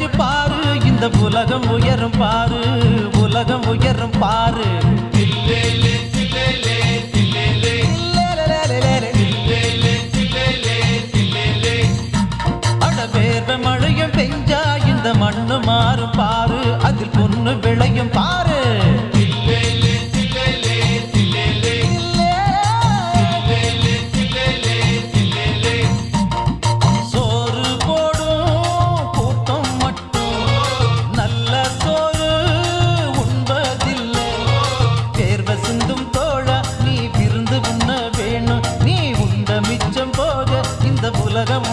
உழைச்சு பாரு, இந்த உலகம் உயரும் பாரு, உலகம் உயரும் பாரு. அட வேர்வை மழையும் பெஞ்சா இந்த மண்ணு மாறும் பாரு, அதில் பொண்ணு விளையும் பாரு. உலகம்